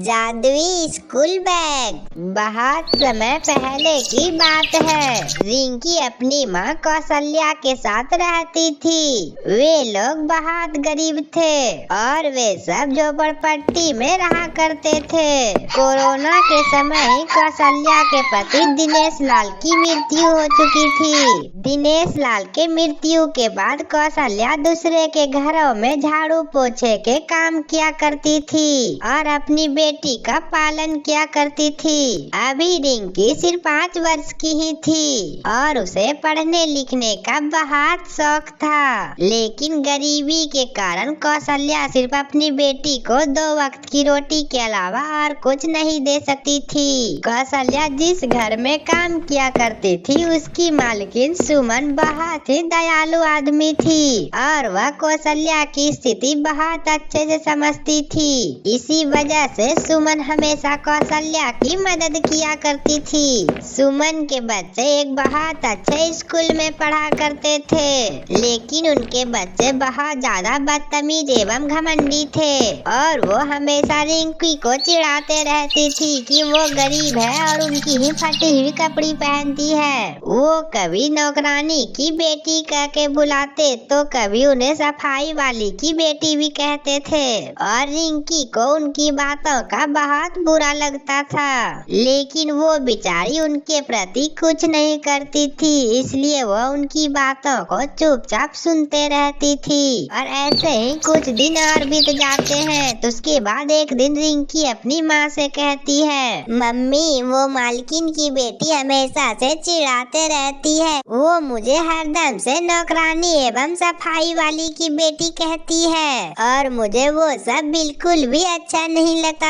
जादुई school bag. बहुत समय पहले की बात है। रिंकी अपनी माँ कौशल्या के साथ रहती थी। वे लोग बहुत गरीब थे और वे सब झोपड़पट्टी में रहा करते थे। कोरोना के समय ही कौशल्या के पति दिनेश लाल की मृत्यु हो चुकी थी। दिनेश लाल के मृत्यु के बाद कौशल्या दूसरे के घरों में झाड़ू पोछे के काम किया करती थी और अपनी बेटी का पालन किया करती थी। अभी रिंकी सिर्फ 5 वर्ष की ही थी और उसे पढ़ने लिखने का बहुत शौक था, लेकिन गरीबी के कारण कौशल्या सिर्फ अपनी बेटी को 2 वक्त की रोटी के अलावा और कुछ नहीं दे सकती थी। कौशल्या जिस घर में काम किया करती थी उसकी मालकिन सुमन बहुत ही दयालु आदमी थी और वह कौशल्या की स्थिति बहुत अच्छे से समझती थी। इसी वजह से सुमन हमेशा कौशल्या की मदद किया करती थी। सुमन के बच्चे एक बहुत अच्छे स्कूल में पढ़ा करते थे, लेकिन उनके बच्चे बहुत ज्यादा बदतमीज एवं घमंडी थे और वो हमेशा रिंकी को चिढ़ाते रहती थी कि वो गरीब है और उनकी ही फटी हुई कपड़ी पहनती है। वो कभी नौकरानी की बेटी कह के बुलाते तो कभी उन्हें सफाई वाली की बेटी भी कहते थे और रिंकी को उनकी बातों का बहुत बुरा लगता था, लेकिन वो बेचारी उनके प्रति कुछ नहीं करती थी, इसलिए वो उनकी बातों को चुपचाप सुनते रहती थी। और ऐसे ही कुछ दिन और बीत जाते हैं तो उसके बाद एक दिन रिंकी अपनी माँ से कहती है, मम्मी वो मालकिन की बेटी हमेशा से चिढ़ाते रहती है। वो मुझे हरदम से नौकरानी एवं सफाई वाली की बेटी कहती है और मुझे वो सब बिल्कुल भी अच्छा नहीं लगता।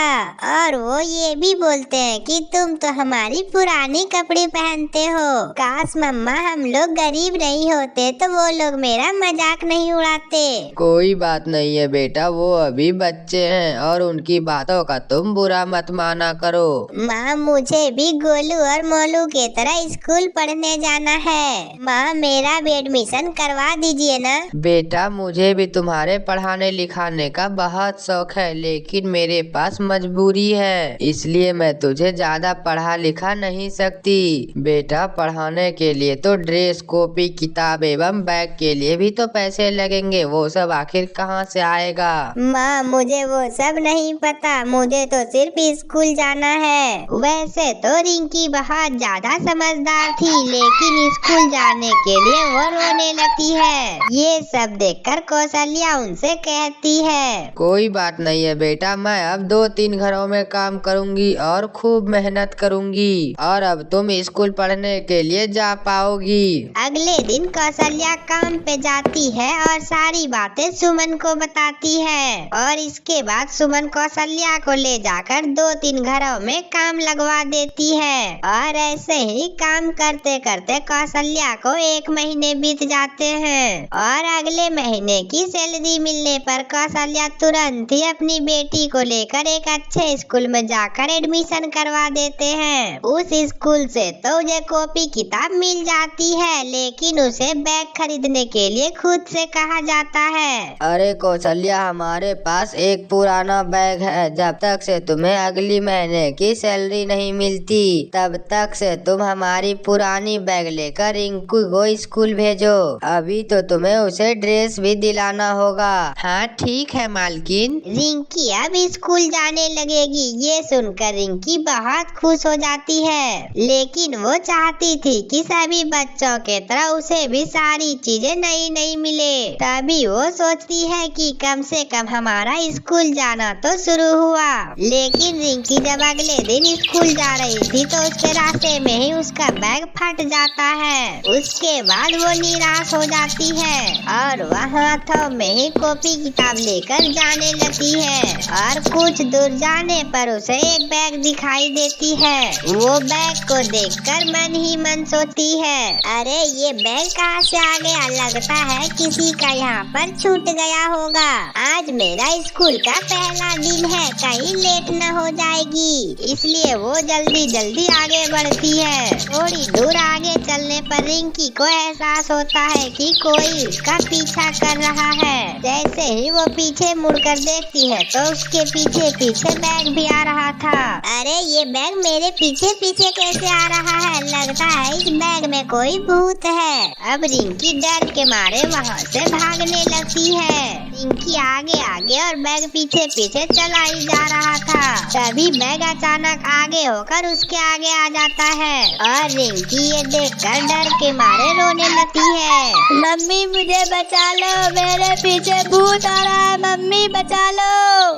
और वो ये भी बोलते हैं कि तुम तो हमारी पुरानी कपड़े पहनते हो। काश मम्मा हम लोग गरीब नहीं होते तो वो लोग मेरा मजाक नहीं उड़ाते। कोई बात नहीं है बेटा, वो अभी बच्चे हैं और उनकी बातों का तुम बुरा मत माना करो। माँ मुझे भी गोलू और मोलू के तरह स्कूल पढ़ने जाना है। माँ मेरा भी एडमिशन करवा दीजिए ना। बेटा मुझे भी तुम्हारे पढ़ाने लिखाने का बहुत शौक है, लेकिन मेरे पास मजबूरी है, इसलिए मैं तुझे ज्यादा पढ़ा लिखा नहीं सकती। बेटा पढ़ाने के लिए तो ड्रेस, कॉपी, किताब एवं बैग के लिए भी तो पैसे लगेंगे, वो सब आखिर कहाँ से आएगा? माँ मुझे वो सब नहीं पता, मुझे तो सिर्फ स्कूल जाना है। वैसे तो रिंकी बहुत ज्यादा समझदार थी, लेकिन स्कूल जाने के लिए वो रोने लगती है। ये सब देखकर कौशल्या उनसे कहती है, कोई बात नहीं है बेटा, मैं अब 2-3 घरों में काम करूंगी और खूब मेहनत करूंगी और अब तुम स्कूल पढ़ने के लिए जा पाओगी। अगले दिन कौशल्या काम पे जाती है और सारी बातें सुमन को बताती है और इसके बाद सुमन कौशल्या को ले जाकर 2-3 घरों में काम लगवा देती है। और ऐसे ही काम करते करते कौशल्या को 1 महीने बीत जाते हैं और अगले महीने की सैलरी मिलने पर कौशल्या तुरंत ही अपनी बेटी को लेकर एक अच्छे स्कूल में जाकर एडमिशन करवा देते हैं। उस स्कूल से तो उसे कॉपी किताब मिल जाती है, लेकिन उसे बैग खरीदने के लिए खुद से कहा जाता है। अरे कौशल्या हमारे पास एक पुराना बैग है, जब तक से तुम्हें अगली महीने की सैलरी नहीं मिलती तब तक से तुम हमारी पुरानी बैग लेकर रिंकू को स्कूल भेजो। अभी तो तुम्हें उसे ड्रेस भी दिलाना होगा। हाँ ठीक है मालकिन। रिंकी अब स्कूल जाने लगेगी। ये सुनकर रिंकी बहुत खुश हो जाती है, लेकिन वो चाहती थी कि सभी बच्चों के तरह उसे भी सारी चीजें नई नई मिले। तभी वो सोचती है कि कम से कम हमारा स्कूल जाना तो शुरू हुआ। लेकिन रिंकी जब अगले दिन स्कूल जा रही थी तो उसके रास्ते में ही उसका बैग फट जाता है। उसके बाद वो निराश हो जाती है और वह हाथों में ही कॉपी किताब लेकर जाने लगती है और कुछ दूर जाने पर उसे एक बैग दिखाई देती है। वो बैग को देखकर मन ही मन सोचती है, अरे ये बैग कहाँ से आ गया? लगता है किसी का यहाँ पर छूट गया होगा। आज मेरा स्कूल का पहला दिन है, कहीं लेट न हो जाएगी, इसलिए वो जल्दी जल्दी आगे बढ़ती है। थोड़ी दूर आगे चलने पर रिंकी को एहसास होता है कि कोई उसका पीछा कर रहा है। जैसे ही वो पीछे मुड़कर देखती है तो उसके पीछे पीछे बैग भी आ रहा था। अरे ये बैग मेरे पीछे पीछे कैसे आ रहा है? लगता है इस बैग में कोई भूत है। अब रिंकी डर के मारे वहाँ से भागने लगती है। रिंकी आगे आगे और बैग पीछे पीछे चला ही जा रहा था। तभी बैग अचानक आगे होकर उसके आगे आ जाता है और रिंकी ये देखकर डर के मारे रोने लगती है। मम्मी मुझे बचा लो, मेरे पीछे भूत आ रहा है, मम्मी बचा लो।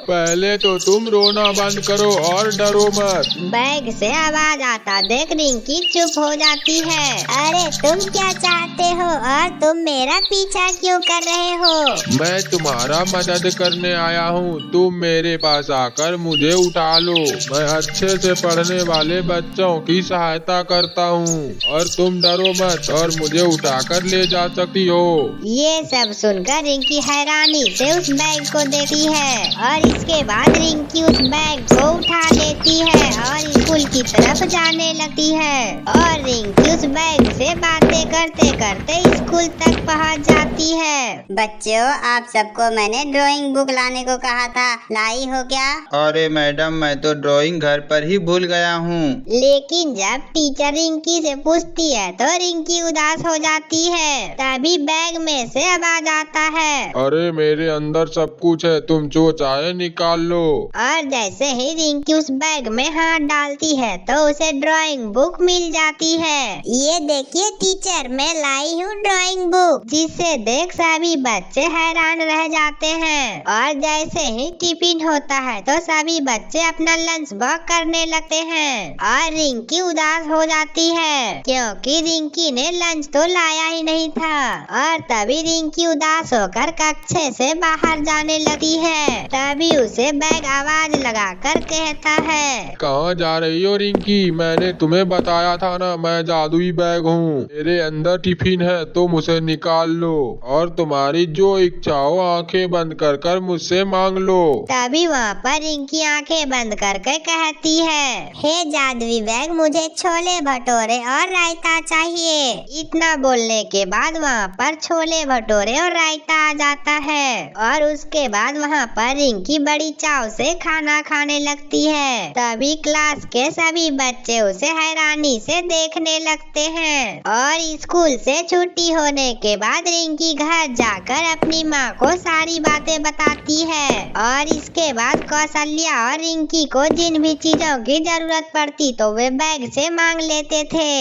पहले तो तुम रोना बंद करो और डरो मत। बैग से आवाज आता देख रिंकी चुप हो जाती है। अरे तुम क्या चाहते हो और तुम मेरा पीछा क्यों कर रहे हो? मैं तुम्हारा मदद करने आया हूँ, तुम मेरे पास आकर मुझे उठा लो। मैं अच्छे से पढ़ने वाले बच्चों की सहायता करता हूँ और तुम डरो मत और मुझे उठाकर ले जा सकती हो। ये सब सुनकर रिंकी हैरानी से उस बैग को देखती है और इसके बाद रिंकी उस बैग को उठा लेती है और स्कूल की तरफ जाने लगती है और रिंकी उस बैग से बातें करते करते स्कूल तक पहुंच जाती है। बच्चों, आप सबको मैंने ड्राइंग बुक लाने को कहा था, लाई हो क्या? अरे मैडम, मैं तो ड्राइंग घर पर ही भूल गया हूँ। लेकिन जब टीचर रिंकी से पूछती है तो रिंकी उदास हो जाती है। तभी बैग में से आवाज आता है, अरे मेरे अंदर सब कुछ है, तुम जो चाहे निकाल लो। और जैसे ही रिंकी उस बैग में हाथ डालती है तो उसे ड्राइंग बुक मिल जाती है। ये देखिए टीचर, मैं लाई हूँ ड्राइंग बुक, जिसे देख सभी बच्चे हैरान रह जाते हैं। और जैसे ही टिफिन होता है तो सभी बच्चे अपना लंच बॉक्स करने लगते हैं और रिंकी उदास हो जाती है क्योंकि रिंकी ने लंच तो लाया ही नहीं था। और तभी रिंकी उदास होकर कक्षा से बाहर जाने लगती है। तभी उसे बैग आवाज लगाकर कहता है, कहाँ जा रही हो रिंकी? मैंने तुम्हें बताया था ना, मैं जादुई बैग हूँ। मेरे अंदर टिफिन है, तुम उसे निकाल लो और तुम्हारी जो इच्छा हो आंखें बंद कर कर मुझसे मांग लो। तभी वहाँ पर रिंकी आंखें बंद करके कहती है, हे जादुई बैग, मुझे छोले भटूरे और रायता चाहिए। इतना बोलने के बाद वहाँ पर छोले भटूरे और रायता आ जाता है और उसके बाद वहाँ पर रिंकी बड़ी चाव से खाना खाने लगती है। तभी क्लास के सभी बच्चे उसे हैरानी से देखने लगते हैं और स्कूल से छुट्टी होने के बाद रिंकी घर जाकर अपनी माँ को सारी बातें बताती है और इसके बाद कौशल्या और रिंकी को जिन भी चीजों की जरूरत पड़ती तो वे बैग से मांग लेते थे।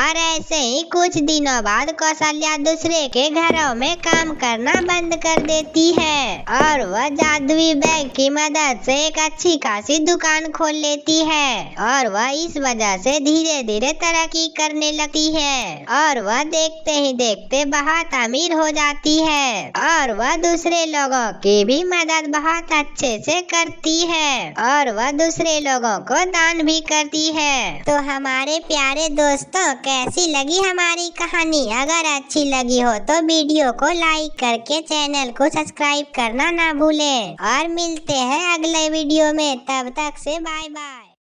और ऐसे ही कुछ दिनों बाद कौशल्या दूसरे के घरों में काम करना बंद कर देती है और वह जादुई बैग की मदद से एक अच्छी खासी दुकान खोल लेती है और वह इस वजह से धीरे धीरे तरक्की करने लगती है और वह देखते ही देखते बहुत अमीर हो जाती है और वह दूसरे लोगों की भी मदद बहुत अच्छे से करती है और वह दूसरे लोगों को दान भी करती है। तो हमारे प्यारे दोस्तों, कैसी लगी हमारी कहानी? अगर अच्छी लगी हो तो वीडियो को लाइक करके चैनल को सब्सक्राइब करना ना भूलें और मिलते हैं अगले वीडियो में। तब तक से बाय बाय।